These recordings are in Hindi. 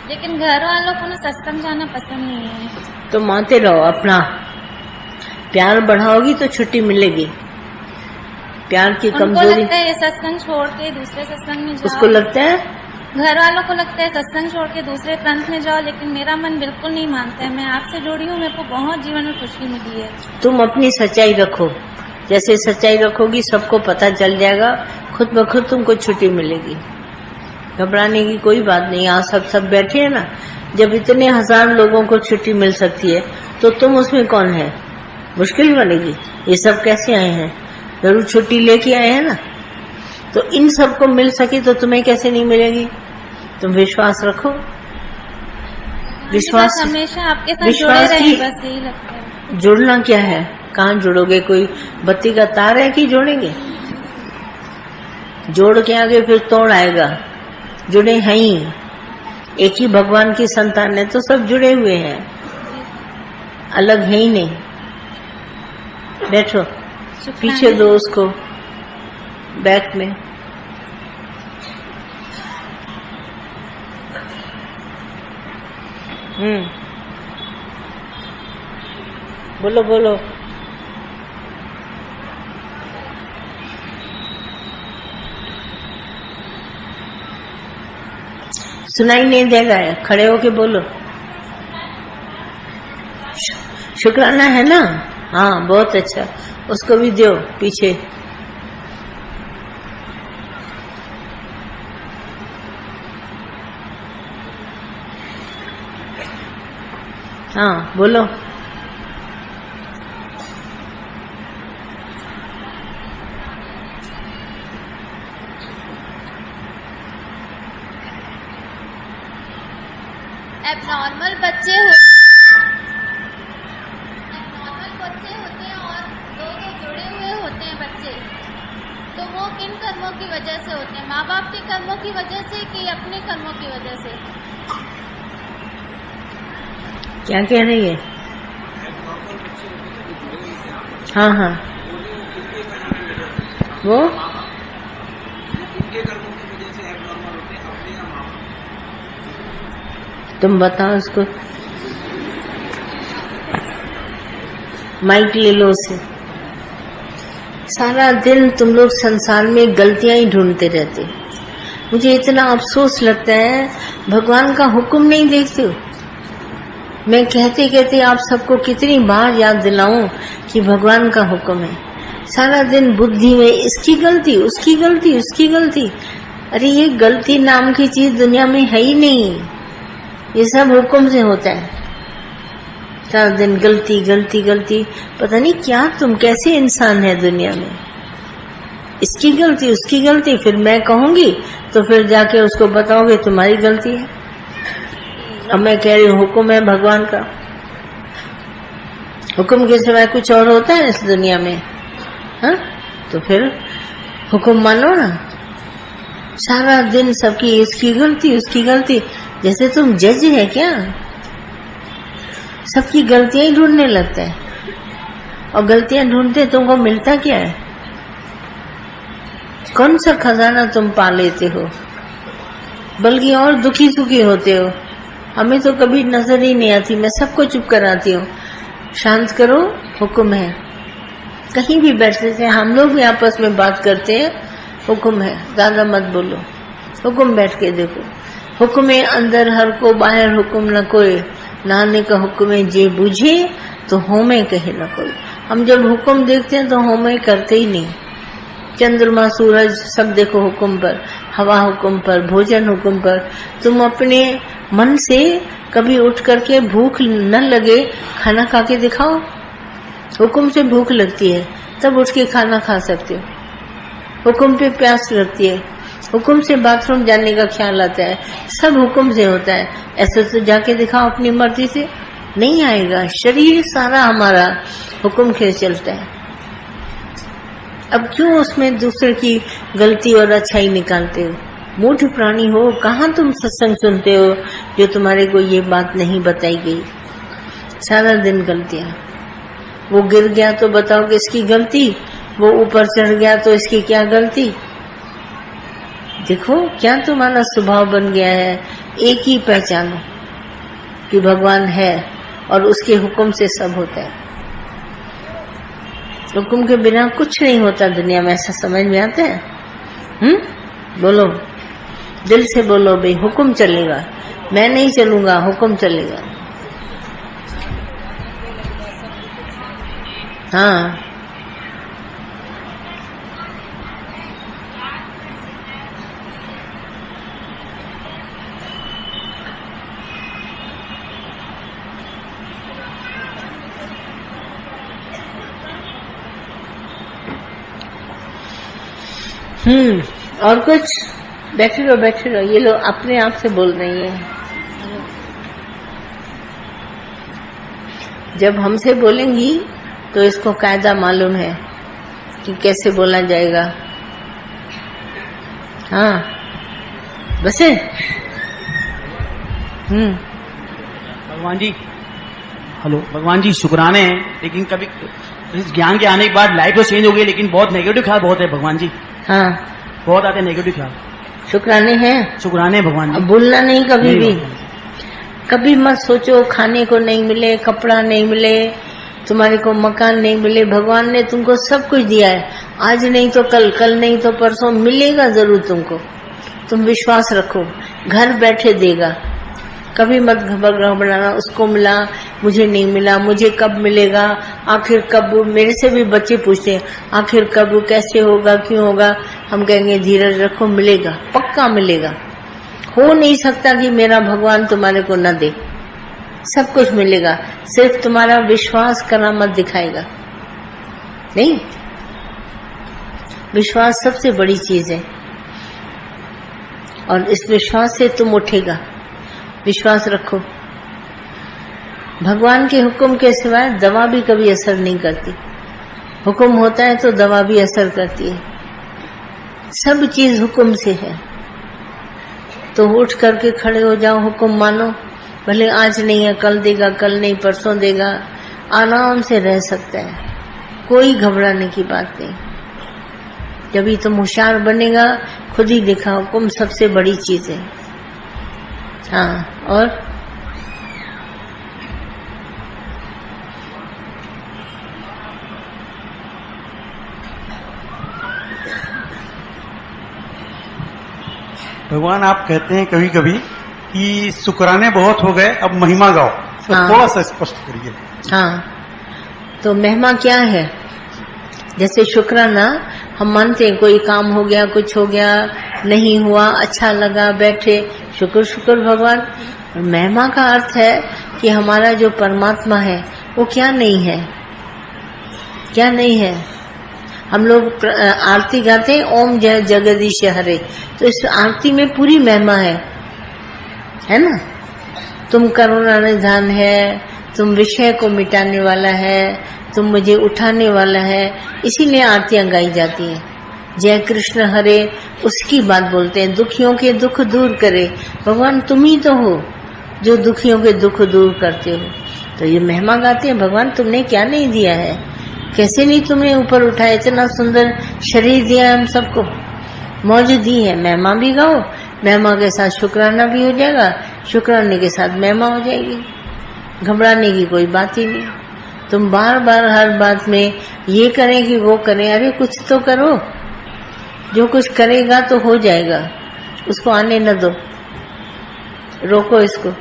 लेकिन घर वालों को ना सत्संग जाना पसंद नहीं है। तो मानते रहो, अपना प्यार बढ़ाओगी तो छुट्टी मिलेगी। प्यार की उनको कमजोरी लगता है ये सत्संग छोड़ के दूसरे सत्संग में जाओ। उसको लगता है, घर वालों को लगता है सत्संग छोड़ के दूसरे पंथ में जाओ, लेकिन मेरा मन बिल्कुल नहीं मानता है। मैं आपसे जुड़ी हूँ, मेरे को बहुत जीवन में खुशी मिली है। तुम अपनी सच्चाई रखो। जैसे सच्चाई रखोगी सबको पता चल जाएगा, खुद ब खुद तुमको छुट्टी मिलेगी। घबराने की कोई बात नहीं। यहाँ सब बैठे हैं ना, जब इतने हजार लोगों को छुट्टी मिल सकती है तो तुम उसमें कौन है? मुश्किल बनेगी। ये सब कैसे आए हैं? जरूर छुट्टी लेके आए हैं ना। तो इन सबको मिल सकी तो तुम्हें कैसे नहीं मिलेगी? तुम विश्वास रखो। विश्वास हमेशा आपके साथ जुड़े रहे, बस यही लगता है। जुड़ना क्या है? कहाँ जुड़ोगे? कोई बत्ती का तार है कि जोड़ेंगे? जोड़ के आगे फिर तोड़ आएगा। जुड़े हैं ही, एक ही भगवान की संतान है तो सब जुड़े हुए हैं, अलग है ही नहीं। बैठो, पीछे दो उसको बैक में। बोलो बोलो। सुनाई नहीं देगा, खड़े होके बोलो। शुक्राना है ना? हाँ, बहुत अच्छा। उसको भी दो पीछे। हाँ, बोलो। एबनॉर्मल बच्चे होते हैं और दो जुड़े हुए होते हैं बच्चे, तो वो किन कर्मों की वजह से होते हैं? माँ बाप के कर्मों की वजह से कि अपने कर्मों की वजह से? क्या कह रही है? हाँ हाँ, वो तुम बताओ उसको। माइक ले लो उसे। सारा दिन तुम लोग संसार में गलतियां ही ढूंढते रहते हो। मुझे इतना अफसोस लगता है, भगवान का हुक्म नहीं देखते हो। मैं कहते कहते आप सबको कितनी बार याद दिलाऊं कि भगवान का हुक्म है। सारा दिन बुद्धि में इसकी गलती, उसकी गलती, उसकी गलती। अरे ये गलती नाम की चीज दुनिया में है ही नहीं, ये सब हुक्म से होता है। सारा दिन गलती गलती गलती, पता नहीं क्या तुम कैसे इंसान है दुनिया में। इसकी गलती, उसकी गलती, फिर मैं कहूंगी तो फिर जाके उसको बताओगे तुम्हारी गलती है। अब मैं कह रही हूँ हुक्म है भगवान का। हुक्म के सिवाय कुछ और होता है इस दुनिया में? हाँ, तो फिर हुक्म मानो ना। सारा दिन सबकी इसकी गलती, उसकी गलती, जैसे तुम जज है क्या? सबकी गलतियां ही ढूंढने लगता है, और गलतियां ढूंढते तुमको मिलता क्या है? कौन सा खजाना तुम पा लेते हो? बल्कि और दुखी सुखी होते हो। हमें तो कभी नजर ही नहीं आती। मैं सबको चुप कराती हूँ, शांत करो, हुक्म है। कहीं भी बैठते थे हम लोग भी आपस में बात करते हैं, हुक्म है, ज्यादा मत बोलो। हुक्म बैठ के देखो। हुक्म है अंदर हर को, बाहर हुक्म न कोई। नाने का हुक्म है जे बुझे तो होमे कहे न कोई। हम जब हुक्म देखते हैं तो होमे करते ही नहीं। चंद्रमा सूरज सब देखो हुक्म पर, हवा हुक्म पर, भोजन हुक्म पर। तुम अपने मन से कभी उठ करके भूख न लगे खाना खा के दिखाओ। हुक्म से भूख लगती है तब उठ के खाना खा सकते हो। हुक्म पे प्यास लगती है, हुक्म से बाथरूम जाने का ख्याल आता है, सब हुक्म से होता है। ऐसे तो जाके दिखाओ अपनी मर्जी से, नहीं आएगा। शरीर सारा हमारा हुक्म के चलता है। अब क्यों उसमें दूसरे की गलती और अच्छाई निकालते हो? मूढ़ प्राणी हो, कहाँ तुम सत्संग सुनते हो जो तुम्हारे को ये बात नहीं बताई गई? सारा दिन गलतियां। वो गिर गया तो बताओ किसकी गलती, वो ऊपर चढ़ गया तो इसकी क्या गलती? देखो क्या तुम्हारा स्वभाव बन गया है एक ही पहचानो कि भगवान है और उसके हुक्म से सब होता है। हुक्म के बिना कुछ नहीं होता दुनिया में, ऐसा समझ में आता है? बोलो, दिल से बोलो भाई, हुक्म चलेगा, मैं नहीं चलूंगा, हुक्म चलेगा। हाँ, और कुछ? बैठे रहो, बैठे रहो। ये लोग अपने आप से बोल रही हैं। जब हमसे बोलेंगी तो इसको कायदा मालूम है कि कैसे बोला जाएगा। हाँ, बसे। भगवान जी, हेलो भगवान जी, शुक्राने हैं, लेकिन कभी इस ज्ञान के आने के बाद लाइफ तो चेंज हो गई, लेकिन बहुत नेगेटिव ख्याल बहुत है भगवान जी। हाँ, बहुत आते हैं नेगेटिव ख्याल। शुक्राने हैं, शुक्राने भगवान जी। भूलना नहीं कभी भी। कभी मत सोचो खाने को नहीं मिले, कपड़ा नहीं मिले, तुम्हारे को मकान नहीं मिले। भगवान ने तुमको सब कुछ दिया है। आज नहीं तो कल, कल नहीं तो परसों मिलेगा जरूर तुमको। तुम विश्वास रखो, घर बैठे देगा। कभी मत घबराना, उसको मिला, मुझे नहीं मिला, मुझे कब मिलेगा, आखिर कब। मेरे से भी बच्चे पूछते हैं आखिर कब, कैसे होगा, क्यों होगा। हम कहेंगे धीरज रखो, मिलेगा, पक्का मिलेगा। हो नहीं सकता कि मेरा भगवान तुम्हारे को न दे, सब कुछ मिलेगा। सिर्फ तुम्हारा विश्वास करामत दिखाएगा। नहीं, विश्वास सबसे बड़ी चीज है और इस विश्वास से तुम उठेगा। विश्वास रखो। भगवान के हुक्म के सिवाय दवा भी कभी असर नहीं करती। हुक्म होता है तो दवा भी असर करती है। सब चीज हुक्म से है। तो उठ करके खड़े हो जाओ, हुक्म मानो। भले आज नहीं है, कल देगा, कल नहीं परसों देगा। आराम से रह सकता है, कोई घबराने की बात नहीं। जब ही तुम होशियार बनेगा, खुद ही देखा, हुक्म सबसे बड़ी चीज है। हाँ, और भगवान आप कहते हैं कभी कभी कि शुक्राने बहुत हो गए, अब महिमा गाओ। तो हाँ। थोड़ा सा स्पष्ट करिए। हाँ, तो महिमा क्या है? जैसे शुक्राना हम मानते हैं, कोई काम हो गया, कुछ हो गया, नहीं हुआ, अच्छा लगा, बैठे, शुक्र शुक्र भगवान। और महिमा का अर्थ है कि हमारा जो परमात्मा है वो क्या नहीं है, क्या नहीं है। हम लोग आरती गाते हैं, ओम जय जगदीश हरे, तो इस आरती में पूरी महिमा है ना। तुम करुणा निधान है, तुम विषय को मिटाने वाला है, तुम मुझे उठाने वाला है, इसीलिए आरतियां गाई जाती हैं। जय कृष्ण हरे, उसकी बात बोलते हैं। दुखियों के दुख दूर करे, भगवान तुम ही तो हो जो दुखियों के दुख दूर करते हो। तो ये महिमा गाते हैं, भगवान तुमने क्या नहीं दिया है, कैसे नहीं तुमने ऊपर उठाया, इतना सुंदर शरीर दिया हम सबको, मौज दी है। महिमा भी गाओ, महिमा के साथ शुक्राना भी हो जाएगा, शुक्राने के साथ महिमा हो जाएगी। घबराने की कोई बात ही नहीं। तुम बार बार हर बात में ये करें कि वो करें, अरे कुछ तो करो। जो कुछ करेगा तो हो जाएगा, उसको आने न दो, रोको इसको।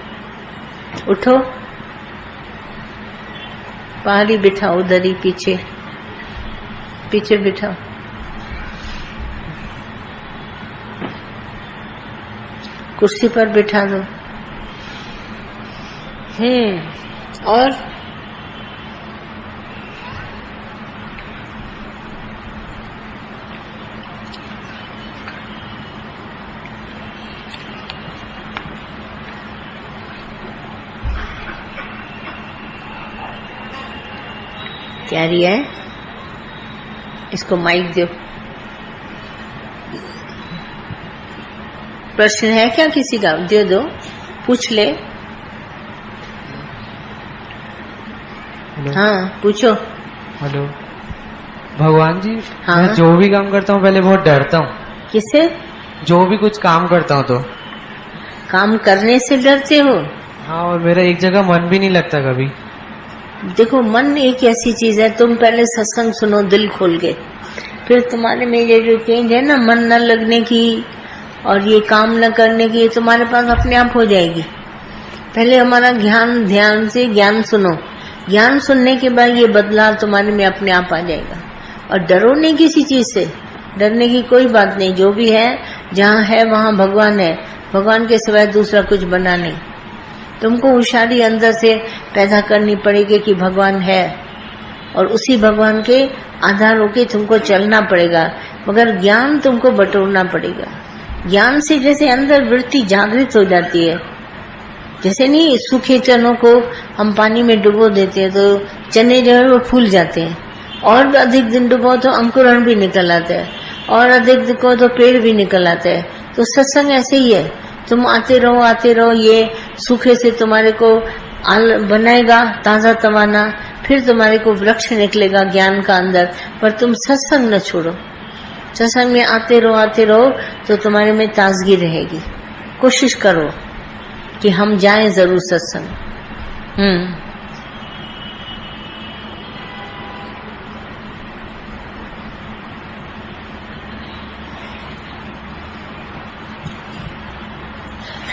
उठो, पहाड़ी बिठाओ, उधर ही पीछे पीछे बिठाओ। कुर्सी पर बिठा दो। और क्या रिया है, इसको माइक दो। प्रश्न है क्या किसी का? दे दो, पूछ ले। हाँ, पूछो। हेलो भगवान जी, हाँ? मैं जो भी काम करता हूँ पहले बहुत डरता हूँ। किससे? जो भी कुछ काम करता हूँ तो काम करने से डरते हो? हाँ, और मेरा एक जगह मन भी नहीं लगता कभी। देखो, मन एक ऐसी चीज है, तुम पहले सत्संग सुनो दिल खोल के, फिर तुम्हारे में ये जो चेंज है ना मन न लगने की और ये काम न करने की, ये तुम्हारे पास अपने आप हो जाएगी। पहले हमारा ध्यान से ज्ञान सुनो, ज्ञान सुनने के बाद ये बदलाव तुम्हारे में अपने आप आ जाएगा। और डरो नहीं किसी चीज से, डरने की कोई बात नहीं। जो भी है, जहाँ है वहाँ भगवान है, भगवान के सिवाय दूसरा कुछ बना नहीं। तुमको होशियारी अंदर से पैदा करनी पड़ेगी कि भगवान है, और उसी भगवान के आधार होके तुमको चलना पड़ेगा, मगर ज्ञान तुमको बटोरना पड़ेगा। ज्ञान से जैसे अंदर वृत्ति जागृत हो जाती है, जैसे नहीं सूखे चनों को हम पानी में डुबो देते हैं तो चने जो है वो फूल जाते हैं, और अधिक दिन डुबो तो अंकुरण भी निकल आता है, और अधिक दिखो तो पेड़ भी निकल आता है। तो सत्संग ऐसे ही है, तुम आते रहो, ये सूखे से तुम्हारे को बनाएगा ताजा तवाना, फिर तुम्हारे को वृक्ष निकलेगा ज्ञान का अंदर। पर तुम सत्संग न छोड़ो, सत्संग में आते रहो तो तुम्हारे में ताजगी रहेगी। कोशिश करो कि हम जाएं जरूर सत्संग।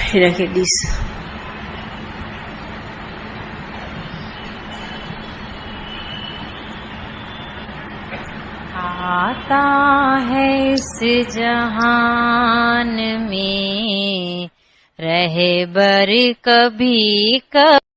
हिराकेडीस आता है इस जहान में रहे बर कभी कभी।